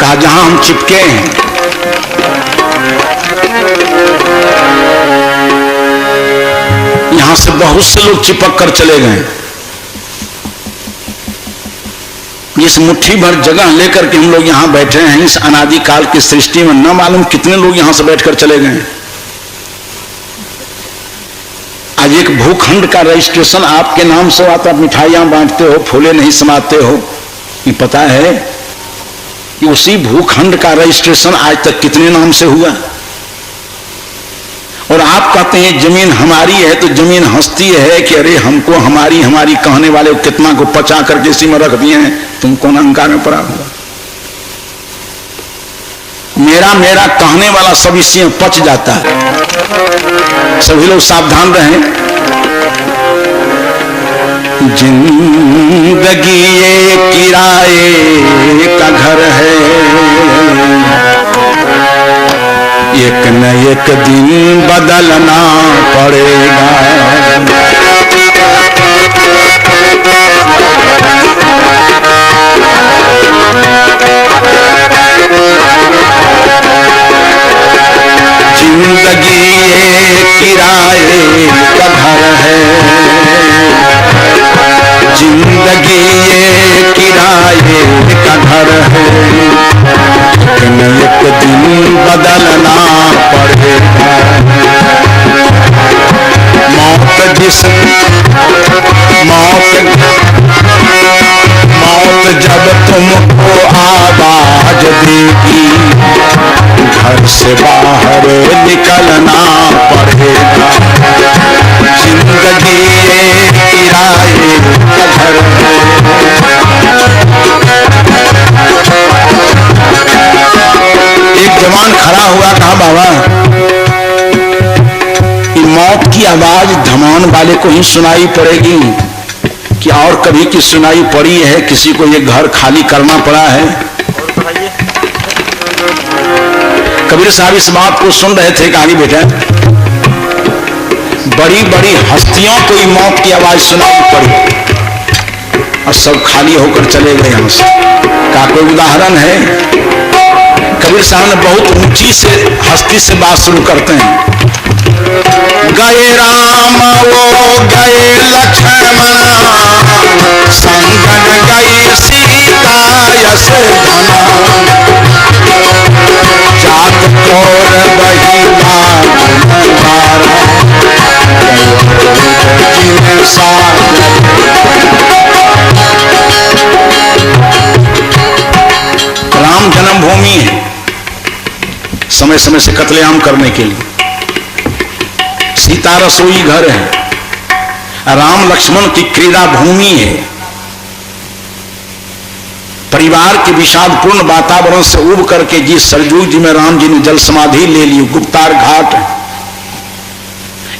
कहा जहां हम चिपके हैं, यहां से बहुत से लोग चिपक कर चले गए। इस मुट्ठी भर जगह लेकर के हम लोग यहां बैठे हैं, इस अनादि काल की सृष्टि में न मालूम कितने लोग यहां से बैठकर चले गए। आज एक भूखंड का रजिस्ट्रेशन आपके नाम से आता, मिठाइयां बांटते हो, फूले नहीं समाते हो, ये पता है कि उसी भूखंड का रजिस्ट्रेशन आज तक कितने नाम से हुआ। और आप कहते हैं जमीन हमारी है, तो जमीन हंसती है कि अरे हमको हमारी हमारी कहने वाले कितना को पचा करके इसी में रख दिए हैं, तुम कौन अहंकार में पड़ा हुआ। मेरा मेरा कहने वाला सब इसी में पच जाता है। सभी लोग सावधान रहें। जिंदगी ये किराए का घर है, एक न एक दिन बदलना पड़ेगा। जिंदगी ये किराए का घर है, जिंदगी ये किराए का घर है, एक दिन बदलना पड़ेगा। मौत जिस मौत जब तुमको आवाज देगी, घर से बाहर निकलना पड़ेगा। जिंदगी ये किराए का घर है। एक जवान खड़ा हुआ, कहा बाबा मौत की आवाज धमान वाले को ही सुनाई पड़ेगी कि और कभी की सुनाई पड़ी है? किसी को ये घर खाली करना पड़ा है? कबीर साहब इस बात को सुन रहे थे, कहा बेटा बड़ी बड़ी हस्तियों को ही मौत की आवाज सुनाई पड़ी और सब खाली होकर चले गए यहां से। का कोई उदाहरण है? कबीर साहब ने बहुत ऊंची से हस्ती से बात शुरू करते हैं। गए राम वो गए लक्ष्मण, संगन गई सीता यश धना, जात कोर बहिला गुणवारा, जिन सागर। राम जन्मभूमि है, समय समय से कत्लेआम करने के लिए। सीता रसोई घर है, राम लक्ष्मण की क्रीड़ा भूमि है। परिवार के विषादपूर्ण वातावरण से उब करके जिस सरजू जी में राम जी ने जल समाधि ले ली, गुप्तार घाट,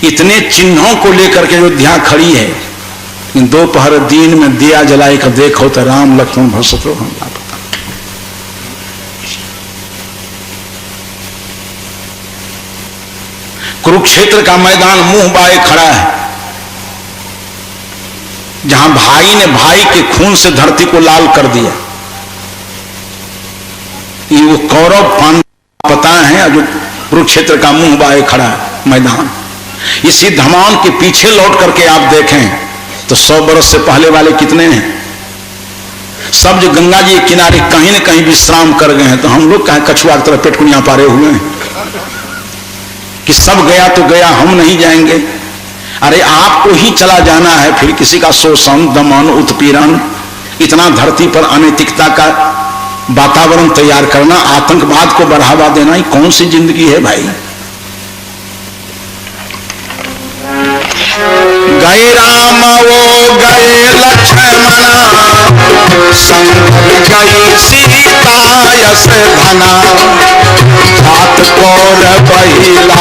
इतने चिन्हों को लेकर के अयोध्या खड़ी है। दोपहर दिन में दिया जलाई कर देखो तो राम लक्ष्मण भसतो हम पता। कुरुक्षेत्र का मैदान मुंह बाए खड़ा है, जहां भाई ने भाई के खून से धरती को लाल कर दिया। ये वो कौरव पांडव पता है जो कुरुक्षेत्र का मुंह बाए खड़ा है मैदान। इसी धमान के पीछे लौट करके आप देखें तो 100 बरस से पहले वाले कितने हैं? सब जो गंगा जी के किनारे कहीं न कहीं विश्राम कर गए हैं, तो हम लोग कहीं कछुआ की तरह पेटकुनिया पारे हुए हैं कि सब गया तो गया, हम नहीं जाएंगे। अरे आपको ही चला जाना है, फिर किसी का शोषण, दमन, उत्पीड़न, इतना धरती पर अनैतिकता का वातावरण तैयार करना, आतंकवाद को बढ़ावा देना, ये कौन सी जिंदगी है भाई? गए राम वो गए लक्ष्मण, संग गई सीता यश धना, जात कोर बहिला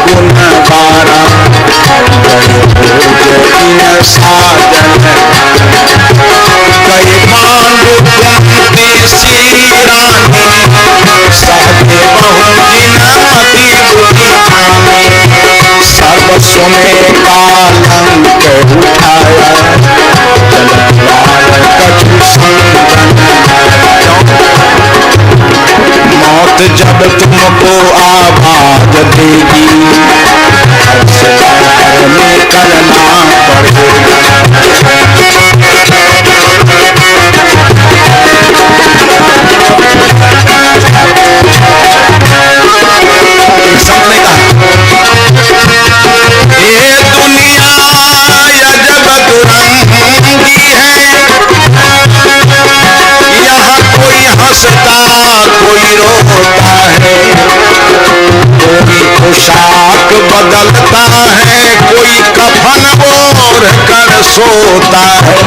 गुणवारा, इन साजन। कई पांडु कुंती श्री रानी, सहजे बहु जिन मति बुद्धि ठानी, सर्वस्व में कालंक उठाया, जलद्वार कछु संगन। बदलता है, कोई कफन ओढ़ कर सोता है।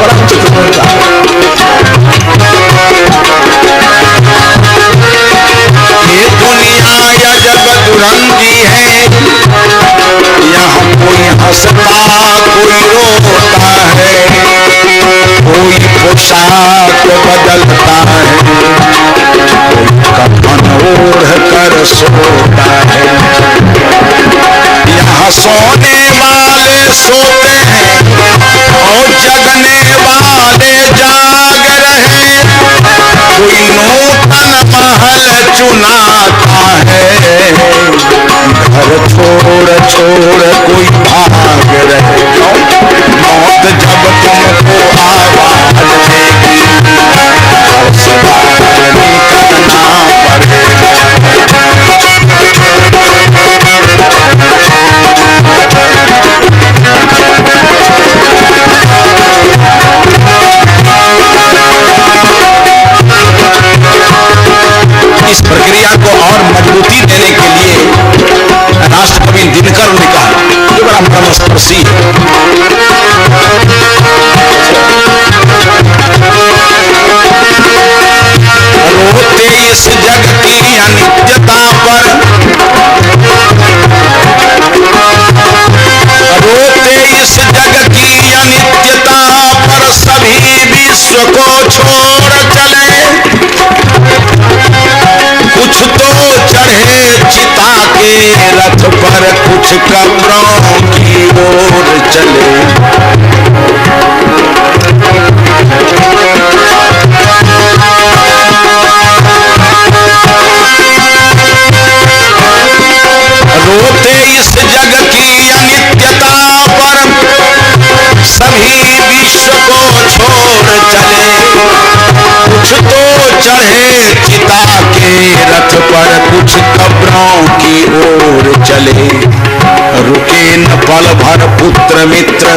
ये दुनिया अजब दुरंगी है, यहाँ कोई हंसता कोई रोता है, कोई पोशाक बदलता है, कफन ओढ़ कर सोता है। यहाँ सोने वाले सोते हैं और जगने वाले जाग रहे, कोई नूतन महल चुनाता है, घर छोड़ छोड़ कोई भाग रहे। मौत जब तुमको आवाज देगी, घर से बाहर निकलना पड़ेगा। इस प्रक्रिया को और मजबूती देने के लिए राष्ट्रकवि दिनकर ने कहा, जो बड़ा मर्मस्पर्शी है। रोते इस जग की अनित्यता पर, रोते इस जग की अनित्यता पर, सभी विश्व को छोड़ चले, कुछ तो चढ़े चिता के रथ पर, कुछ कब्रों की ओर चले। रोते इस जग की अनित्यता पर, सभी विश्व को छोड़ चले, कुछ तो चढ़े चिता के रथ पर, कुछ कब्रों की ओर चले। रुके न पल भर पुत्र मित्र,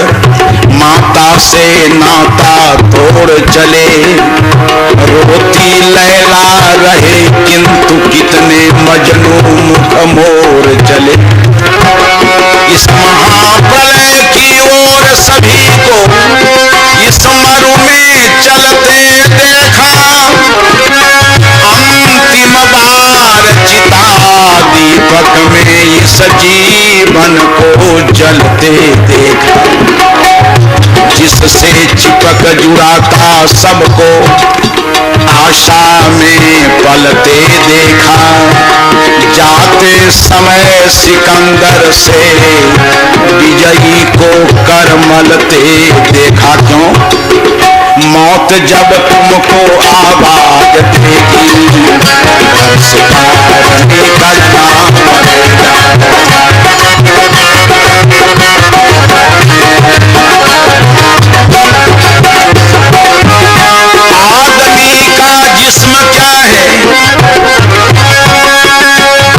माता से नाता तोड़ चले, रोती लैला रहे किंतु कितने मजनू मुख मोर चले। इस महाप्रलय की ओर सभी को इस मरु में चलते देखा, अंतिम बार चिता दीपक में इस जीवन को जलते देखा। जिससे चिपक जुड़ा था सबको, आशा में पलते देखा, जाते समय सिकंदर से विजयी को करमलते देखा। क्यों? मौत जब तुमको आवाज देगी, घर से बाहर निकलना पड़ेगा। आदमी का जिस्म क्या है,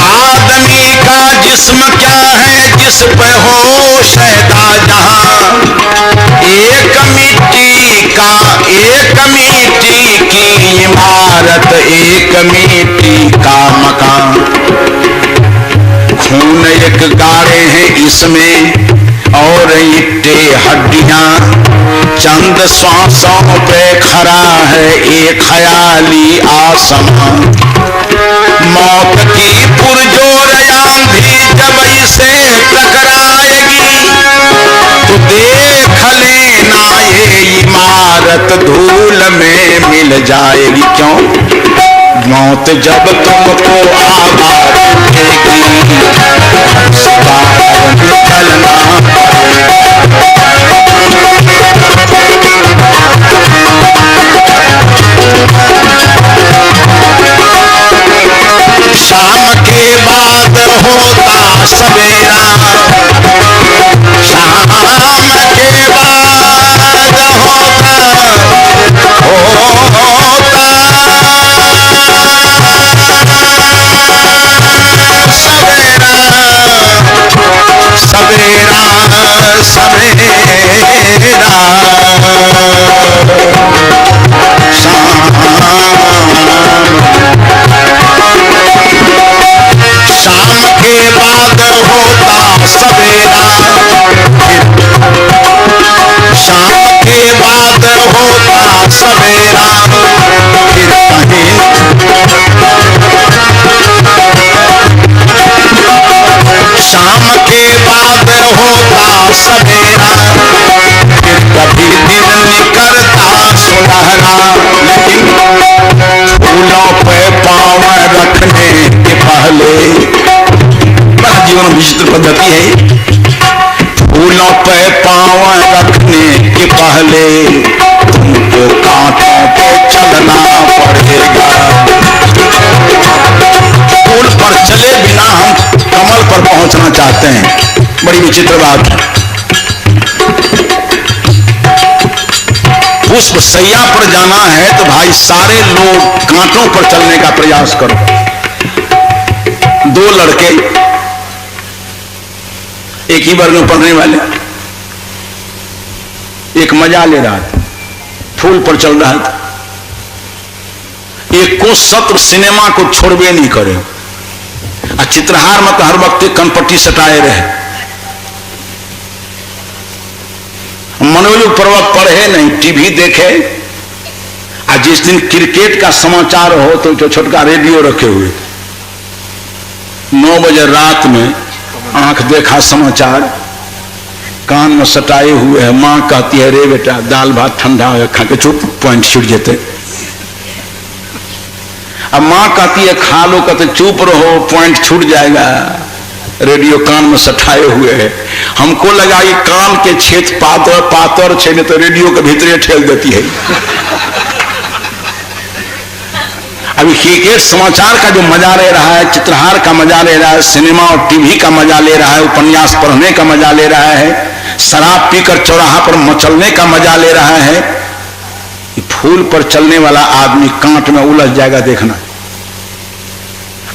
आदमी का जिस्म क्या है, जिस पे हो शैदा जहां। एक मिट्टी की इमारत, एक मिट्टी का मकान। खून एक गाढ़े हैं इसमें और ईंटे हड्डियां, चंद श्वासों पे खड़ा है एक ख्याली आसमां। मौत की पुरजोर आंधी जब इसे टकराएगी, तो देख लेना ये इमारत धूल में मिल जाएगी। क्यों? मौत जब तुमको आवाज देगी, बाहर निकलना शाम के बाद होता सवेरा, शाम के बाद होता सवेरा सवेरा शाम के बाद होता शाम के बाद होता सवेरा, फिर कहीं शाम के बाद होता सवेरा, फिर कभी दिन निकलता सुनहरा। लेकिन फूलों पे पाँव रखने के पहले, बड़ा जीवन विचित्र पद्धति है, फूलों पे पाँव रखने के पहले तुमको कांटों पे चलना पड़ेगा। फूल पर चले बिना हम कमल पर पहुंचना चाहते हैं, बड़ी विचित्र बात है। पुष्प सैया पर जाना है तो भाई सारे लोग कांटों पर चलने का प्रयास करो। दो लड़के एक ही वर्ग में पढ़ने वाले, एक मजा ले रहा था, फूल पर चल रहा था, एक को सत्र सिनेमा को छोड़बे नहीं करे, और चित्रहार मत हर वक्त कनपट्टी सटाए रहे, मनोयोग पर्वत पढ़े नहीं, टीवी देखे, और जिस दिन क्रिकेट का समाचार हो तो जो छोटका रेडियो रखे हुए, 9 बजे रात में आंख देखा समाचार, कान में सटाए हुए है, मां कहती है रे बेटा दाल भात ठंडा हो खा के चुप, पॉइंट छूट जाते। अब मां कहती है खा लो, कहते चुप रहो पॉइंट छूट जाएगा, रेडियो कान में सटाए हुए है। हमको लगा कि कान के छेद पातर पातर छेद तो रेडियो के भीतरे ठेल देती है। अभी क्रिकेट समाचार का जो मजा ले रहा है, चित्रहार का मजा ले रहा है, सिनेमा और टीवी का मजा ले रहा है, उपन्यास पढ़ने का मजा ले रहा है, शराब पीकर चौराहा पर मचलने का मजा ले रहा है, फूल पर चलने वाला आदमी कांट में उलझ जाएगा। देखना,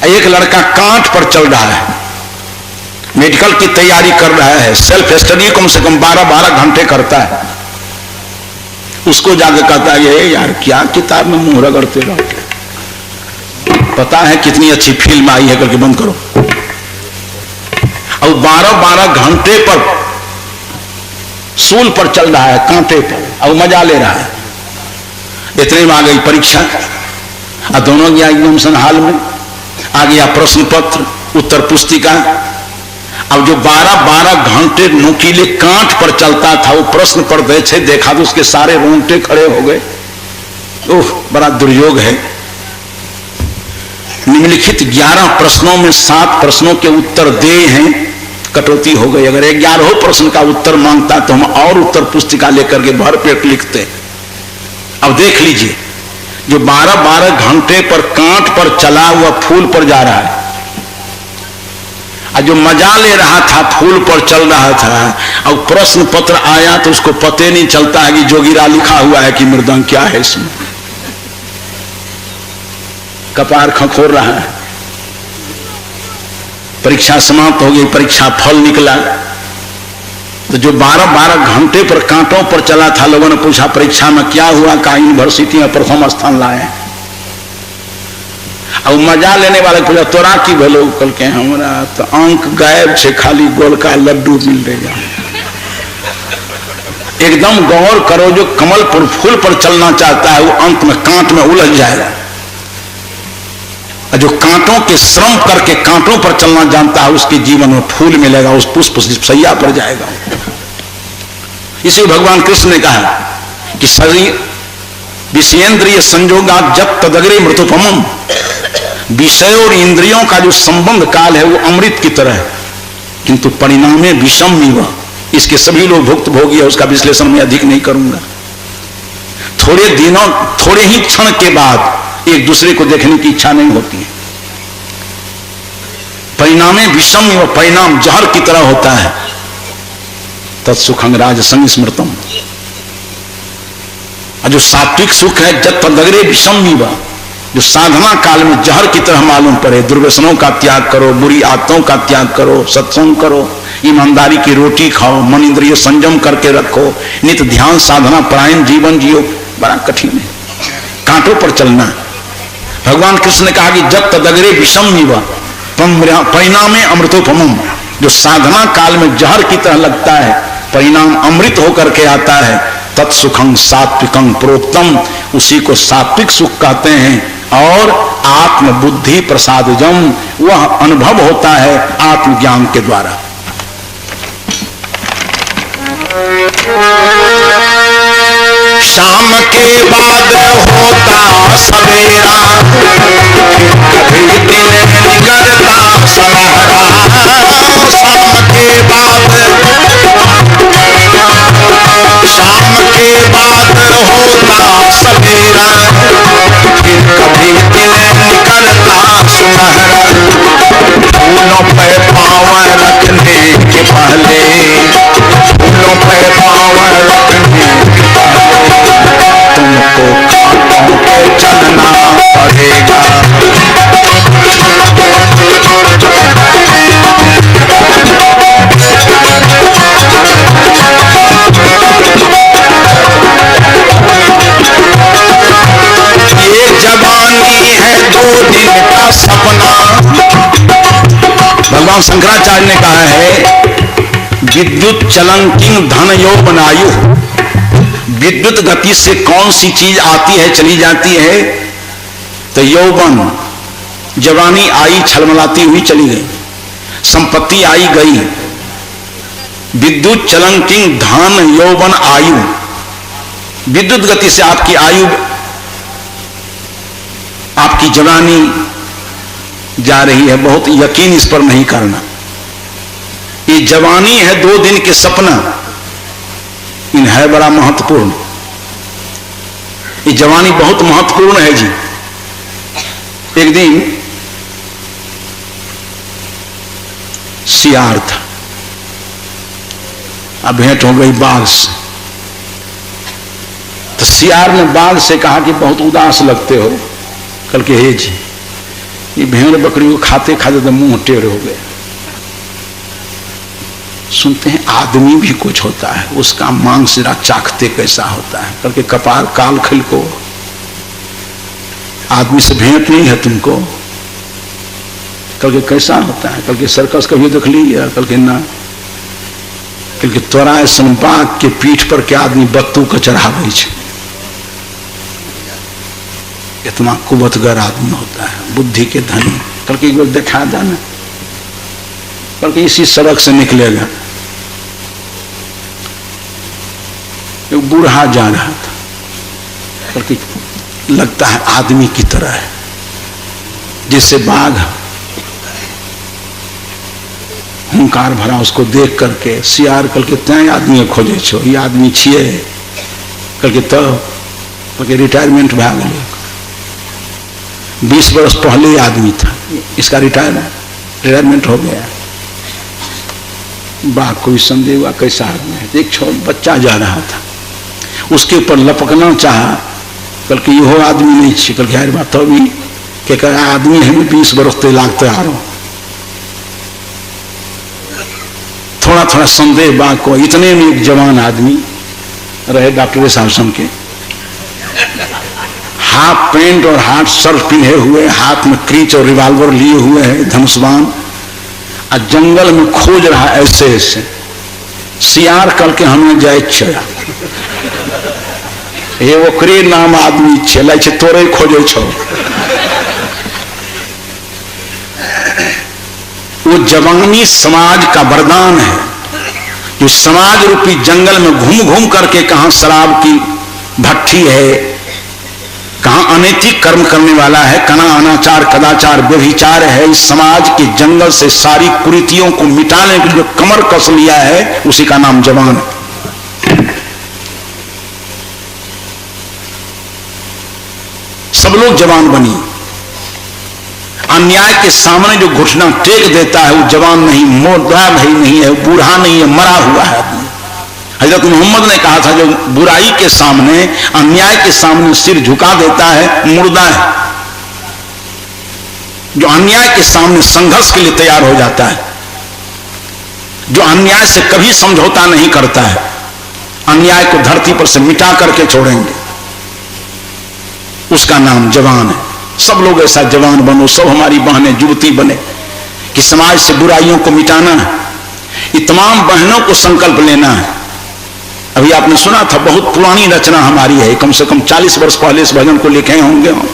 एक लड़का कांट पर चल रहा है, मेडिकल की तैयारी कर रहा है, सेल्फ स्टडी कम से कम 12-12 घंटे करता है। उसको जाके कहता है यार क्या किताब में मुंह रगड़ते रहो, पता है कितनी अच्छी फिल्म आई है करके बंद करो। अब 12-12 घंटे पर सूल पर चल रहा है, कांटे पर, अब मजा ले रहा है। इतने में आ गई परीक्षा, और दोनों गया एग्जामिनेशन हॉल में, आ गया प्रश्न पत्र, उत्तर पुस्तिका। अब जो 12-12 घंटे नुकीले कांट पर चलता था, वो प्रश्न पर देखा तो उसके सारे रोंगटे खड़े हो गए। ओह बड़ा दुर्योग है। निम्नलिखित 11 प्रश्नों में 7 प्रश्नों के उत्तर दे हैं, कटौती हो गई। अगर 11 प्रश्न का उत्तर मांगता तो हम और उत्तर पुस्तिका लेकर के भर पेट लिखते। अब देख लीजिए, जो 12-12 घंटे पर कांट पर चला हुआ फूल पर जा रहा है, और जो मजा ले रहा था फूल पर चल रहा था, और प्रश्न पत्र आया तो उसको पते नहीं चलता है कि जोगिरा लिखा हुआ है कि मृदंग क्या है इसमें, कपार खखोर रहा है। परीक्षा समाप्त हो गई, परीक्षा फल निकला, तो जो 12-12 घंटे पर कांटों पर चला था, लोगों ने पूछा परीक्षा में क्या हुआ, कहा यूनिवर्सिटी में प्रथम स्थान लाए। और मजा लेने वाले पूछा तोरा की भलो, कल के हमारा तो अंक गायब से, खाली गोल का लड्डू मिल रहा। एकदम गौर करो, जो कमल पर फूल पर चलना चाहता है वो अंत में कांट में उलझ जाएगा, जो कांटों के श्रम करके कांटों पर चलना जानता है उसके जीवन में फूल मिलेगा, उस पुष्प सैया पर जाएगा। इसे भगवान कृष्ण ने कहा कि शरीर विषयेंद्रिय संजोगा जब तदग्रे मृतोपमम, विषय और इंद्रियों का जो संबंध काल है वो अमृत की तरह है, किंतु परिणामे विषम नीवा। इसके सभी लोग भुक्त भोगी है, उसका विश्लेषण मैं अधिक नहीं करूंगा। थोड़े दिनों, थोड़े ही क्षण के बाद एक दूसरे को देखने की इच्छा नहीं होती है। परिणामे विषम व परिणाम जहर की तरह होता है। तत्सुखं राजसंग स्मृतम, जो सात्विक सुख है जब तदग्रे विषम व, जो साधना काल में जहर की तरह मालूम पड़े। दुर्व्यसनों का त्याग करो, बुरी आदतों का त्याग करो, सत्संग करो, ईमानदारी की रोटी खाओ, मन इंद्रिय संयम करके रखो, नित्य ध्यान साधना परायण जीवन जियो। बड़ा कठिन है कांटों पर चलना। भगवान कृष्ण ने कहा कि जब तदग्रे विषम व परिणामे अमृतोपमम, जो साधना काल में जहर की तरह लगता है परिणाम अमृत होकर के आता है। तत्सुखं सात्विकं प्रोक्तम, उसी को सात्विक सुख कहते हैं। और आत्मबुद्धि प्रसादजम, वह अनुभव होता है आत्मज्ञान के द्वारा। शाम के बाद होता सवेरा, कभी दिन निकलता सुनहरा। शाम के बाद होता सवेरा, फिर कभी दिन निकलता सुनहरा। फूलों पे पाँव रखने के पहले, फूलों पे पाँव रखने के पहले तुमको खाटों पे चलना पड़ेगा। ये जवानी है 2 दिन का सपना। भगवान शंकराचार्य ने कहा है विद्युत चलंकिं धन यौवनायु। विद्युत गति से कौन सी चीज आती है चली जाती है? तो यौवन, जवानी आई छलमलाती हुई चली गई, संपत्ति आई गई। विद्युत चलंकिं धन यौवन आयु, विद्युत गति से आपकी आयु, आपकी जवानी जा रही है। बहुत यकीन इस पर नहीं करना। ये जवानी है 2 दिन के सपना, इन है बड़ा महत्वपूर्ण। ये जवानी बहुत महत्वपूर्ण है जी। एक दिन सियार था, अब भेंट हो गई बाघ से। तो सियार ने बाघ से कहा कि बहुत उदास लगते हो। कल के हे जी, ये भेड़ बकरी को खाते खाते तो मुंह टेढ़ हो गए। सुनते हैं आदमी भी कुछ होता है, उसका मांस जरा चाखते कैसा होता है। कल के कपार काल खिल को, आदमी से भेंट नहीं है तुमको। कल के कैसा होता है? कल के सर्कस कभी देख लिया? कल के ना, कल के तोराए संबाग के पीठ पर के आदमी बत्तू को चढ़ावे छे। इतना कुबतगर आदमी होता है, बुद्धि के धनी। कल के एक बार देखा था ना, कल के इसी सड़क से निकलेगा, एक बूढ़ा जा रहा था, कल के लगता है आदमी की तरह है, जिससे बाघ हुंकार भरा उसको देख करके सियार कल के तय आदमी खोजे छो, ये आदमी छिए। कल के कल के रिटायरमेंट भा गए, 20 वर्ष पहले आदमी था, इसका रिटायरमेंट हो गया। बाघ को भी संदेह हुआ कैसा आदमी है। एक छोटा बच्चा जा रहा था, उसके ऊपर लपकना चाहा। कल के यो आदमी नहीं छे। कल के बात तो भी के आदमी है, 20 वर्ष ते लागते आ रहा। थोड़ा थोड़ा संदेह बाघ को। इतने में एक जवान आदमी रहे डॉक्टर साहब सम के, हाफ पेंट और हाफ शर्ट पहने हुए, हाथ में क्रीच और रिवाल्वर लिए हुए है, धनुष्बाण, और जंगल में खोज रहा ऐसे ऐसे। सियार कल के हमें जाए छया, ये ओकरे नाम आदमी छे, छे तोरे खोजे छो। वो जवानी समाज का वरदान है, जो समाज रूपी जंगल में घूम घूम करके कहां शराब की भट्टी है, कहां अनैतिक कर्म करने वाला है, कहां अनाचार कदाचार व्यभिचार है। इस समाज के जंगल से सारी कुरीतियों को मिटाने के लिए जो कमर कस लिया है, उसी का नाम जवान है। सब लोग जवान बनी। अन्याय के सामने जो घुटना टेक देता है वो जवान नहीं, मुर्दा नहीं है, बूढ़ा नहीं है, मरा हुआ है आदमी। हजरत मोहम्मद ने कहा था जो बुराई के सामने, अन्याय के सामने सिर झुका देता है, मुर्दा है। जो अन्याय के सामने संघर्ष के लिए तैयार हो जाता है, जो अन्याय से कभी समझौता नहीं करता है, अन्याय को धरती पर से मिटा करके छोड़ेंगे, उसका नाम जवान है। सब लोग ऐसा जवान बनो, सब हमारी बहनें युवती बने कि समाज से बुराइयों को मिटाना है। ये तमाम बहनों को संकल्प लेना है अभी आपने सुना था, बहुत पुरानी रचना हमारी है, कम से कम 40 वर्ष पहले इस भजन को लिखे होंगे हम।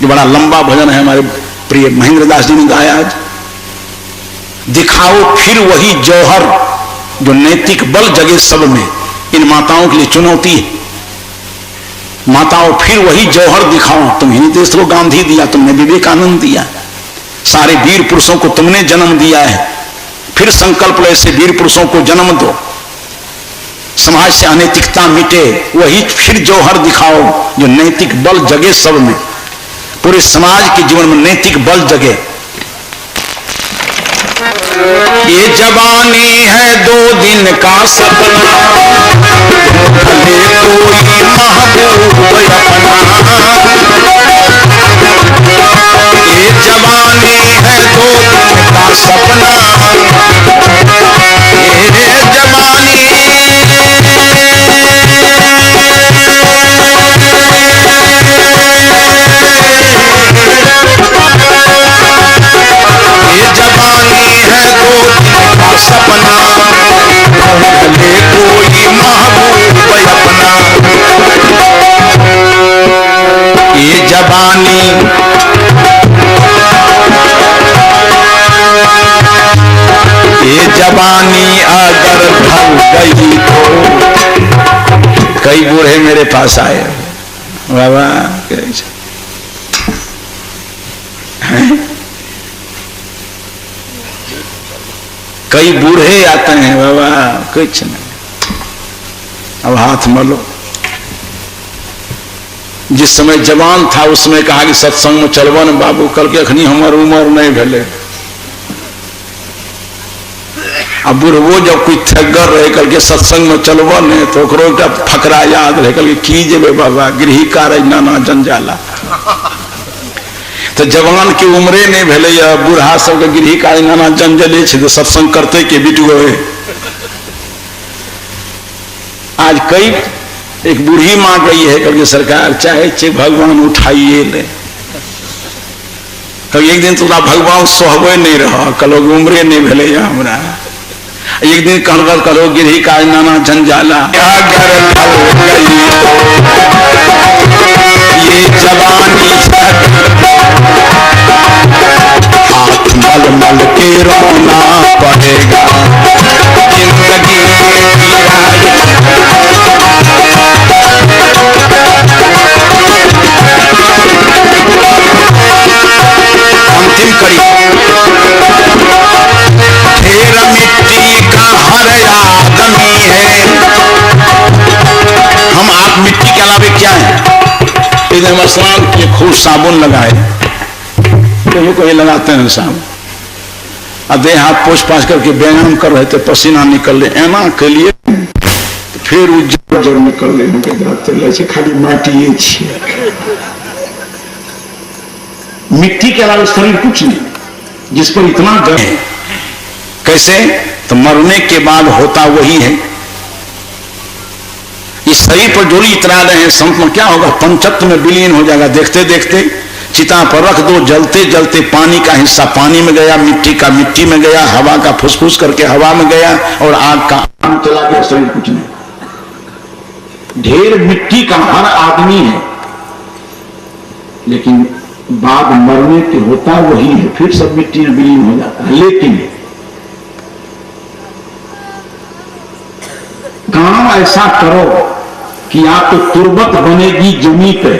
जो बड़ा लंबा भजन है, हमारे प्रिय महेंद्र दास जी ने गाया आज। दिखाओ फिर वही जौहर जो नैतिक बल जगे सब में। इन माताओं के लिए चुनौती है। माताओं फिर वही जौहर दिखाओ। तुम्हें नहीं देश को गांधी दिया, तुमने विवेकानंद दिया, सारे वीर पुरुषों को तुमने जन्म दिया है। फिर संकल्प लो, ऐसे वीर पुरुषों को जन्म दो, समाज से अनैतिकता मिटे। वही फिर जौहर दिखाओ जो नैतिक बल जगे सब में। पूरे समाज के जीवन में नैतिक बल जगे। ये जवानी है 2 दिन का सपना, भले कोई महबूब अपना। ये जवानी है 2 दिन का सपना, ये जवानी सपना, भले कोई महबूब अपना। ये जवानी अगर ढल गई तो। कई बूढ़े मेरे पास आए, बाबा कई बूढ़े आते हैं, बाबा कुछ नहीं, अब हाथ मलो। जिस समय जवान था उस समय कहा कि सत्संग में चलबो न बाबू, कल के अखनी हमार उम्र नहीं भेले। अब बुढ़बो जब कोई थगर रहे कल के सत्संग में चलबो न तो एक फकरा याद रहे, कल की जेबे बाबा गृही कार्य नाना जंजाला। तो जवान की उम्रे नहीं भेले, बूढ़ा सबके गृही कार्य नाना जंजले तो सत्संग करते के बिट गए। आज कई एक बूढ़ी मांग रही है, कभी सरकार चाहे चे भगवान उठाइए ले। कभी एक दिन तुरा भगवान सोहबे नहीं रहा, कलो उम्रे नहीं भेले हमरा। एक दिन कहल कलो गिरही का नाना जंजाला। ये जवानी हाथ मल मल के रोना पड़ेगा, जिंदगी अंतिम कड़ी ढेर मिट्टी का हर आदमी है। हम आप मिट्टी के अलावे क्या है? इधर स्नान के खूब साबुन लगाए, कहीं कहीं लगाते हैं साबुन, और देह हाथ पोछ पाछ करके व्यायाम कर रहे थे, पसीना निकल रहे एना के लिए, तो फिर उज्जर निकल रहे खाली माटी मिट्टी के अलावा शरीर कुछ नहीं, जिस पर इतना गर्व है। कैसे? तो मरने के बाद होता वही है। इस शरीर पर जो इतरा रहे हैं संत में क्या होगा? पंचत्व में विलीन हो जाएगा। देखते देखते चिता पर रख दो, जलते जलते पानी का हिस्सा पानी में गया, मिट्टी का मिट्टी में गया, हवा का फुसफुस करके हवा में गया, और आग का आग चला गया, शरीर कुछ नहीं। ढेर मिट्टी का हर आदमी है, लेकिन बाद मरने के होता वही है, फिर सब मिट्टी में विलीन हो जाता है। लेकिन काम ऐसा करो कि आप तो तुर्बत बनेगी जमी पे।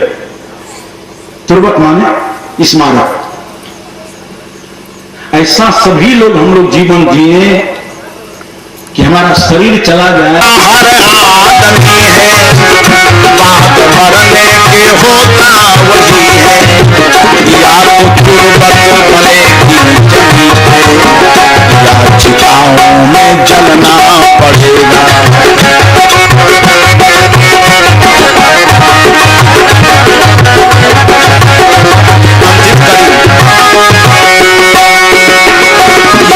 तुर्बत माने स्मारक। ऐसा सभी लोग हम लोग जीवन जिए कि हमारा शरीर चला जाए। हर आदमी है, बात मरने के होता वही है, या तो तुर्बत बनेगी जमी पे, या चिताओं में जलना पड़ेगा।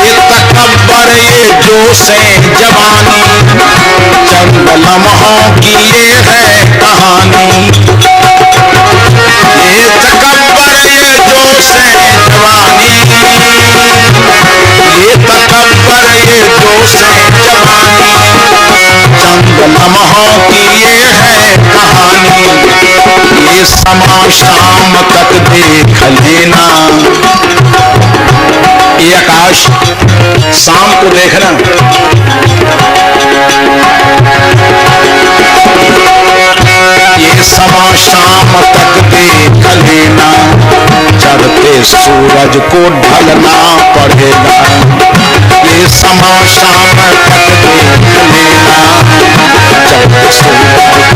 ये तकब्बर ये जोश जवानी, चंद लम्हों की ये है कहानी। ये तकब्बर ये जोश जवानी, ये तकब्बर ये जोश जवानी, चंद लम्हों ये समा शाम तक देख लेना। ये आकाश शाम को देखना, ये समा शाम तक देख लेना, चढ़ते सूरज को ढलना पड़ेगा। ये समा शाम तक देख लेना, चढ़ते सूरज